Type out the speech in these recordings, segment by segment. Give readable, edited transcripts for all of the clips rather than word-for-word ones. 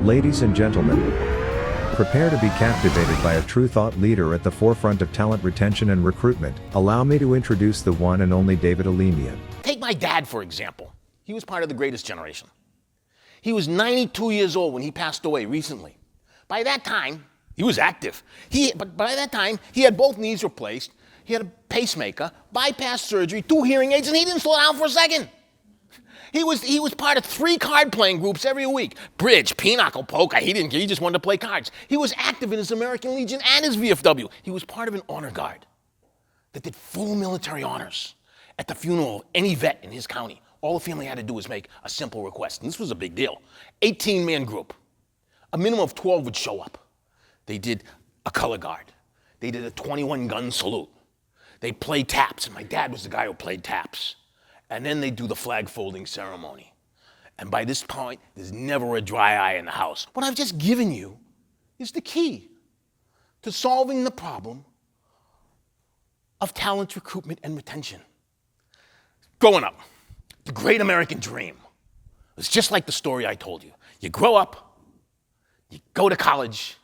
Ladies and gentlemen, prepare to be captivated by a true thought leader at the forefront of talent retention and recruitment. Allow me to introduce the one and only David Alemian. Take my dad, for example. He was part of the greatest generation. He was 92 years old when he passed away recently. By that time, he was active. But by that time, he had both knees replaced, he had a pacemaker, bypass surgery, 2 hearing aids, and he didn't slow down for a second. He was part of 3 card-playing groups every week. Bridge, pinochle, poker. He didn't care. He just wanted to play cards. He was active in his American Legion and his VFW. He was part of an honor guard that did full military honors at the funeral of any vet in his county. All the family had to do was make a simple request, and this was a big deal. 18-man group. A minimum of 12 would show up. They did a color guard. They did a 21-gun salute. They played taps, and my dad was the guy who played taps. And then they do the flag folding ceremony. And by this point, there's never a dry eye in the house. What I've just given you is the key to solving the problem of talent recruitment and retention. Growing up, the great American dream was just like the story I told you. You grow up, you go to college,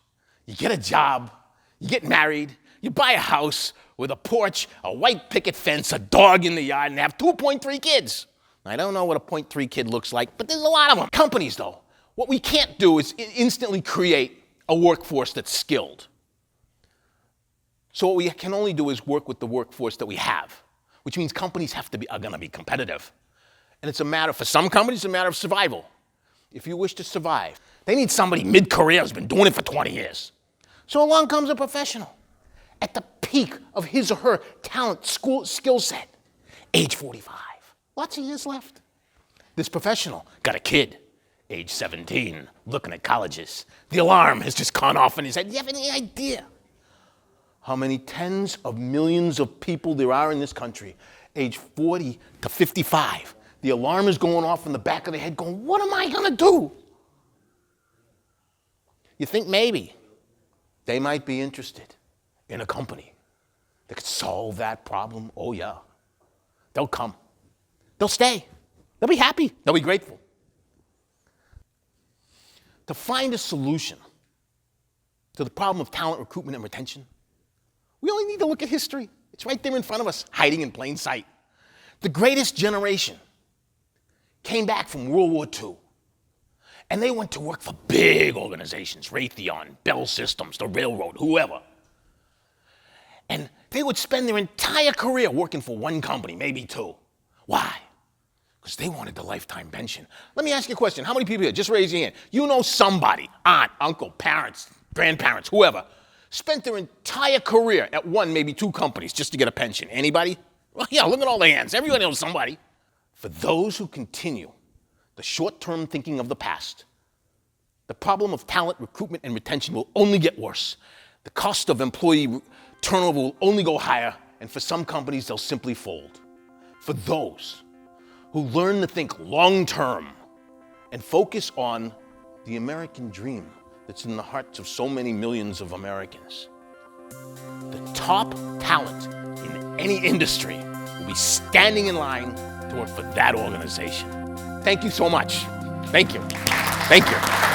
you get a job, you get married, you buy a house with a porch, a white picket fence, a dog in the yard, and have 2.3 kids. I don't know what a 0.3 kid looks like, but there's a lot of them. Companies, though, what we can't do is instantly create a workforce that's skilled. So what we can only do is work with the workforce that we have, which means companies are going to be competitive. And it's a matter, for some companies, it's a matter of survival. If you wish to survive, they need somebody mid-career who's been doing it for 20 years. So along comes a professional at the peak of his or her talent, skill set, age 45. Lots of years left. This professional got a kid, age 17, looking at colleges. The alarm has just gone off in his head. Do you have any idea how many tens of millions of people there are in this country, age 40 to 55? The alarm is going off in the back of their head going, what am I gonna do? You think maybe they might be interested in a company that could solve that problem? Oh yeah, they'll come. They'll stay. They'll be happy. They'll be grateful. To find a solution to the problem of talent recruitment and retention, we only need to look at history. It's right there in front of us, hiding in plain sight. The greatest generation came back from World War II, and they went to work for big organizations, Raytheon, Bell Systems, the railroad, whoever. And they would spend their entire career working for one company, maybe 2. Why? Because they wanted the lifetime pension. Let me ask you a question. How many people here, just raise your hand, you know somebody, aunt, uncle, parents, grandparents, whoever, spent their entire career at 1, maybe 2 companies just to get a pension? Anybody? Well, yeah, look at all the hands. Everybody knows somebody. For those who continue the short-term thinking of the past, the problem of talent recruitment and retention will only get worse. The cost of employee turnover will only go higher, and for some companies, they'll simply fold. For those who learn to think long-term and focus on the American dream that's in the hearts of so many millions of Americans, the top talent in any industry will be standing in line to work for that organization. Thank you so much. Thank you. Thank you.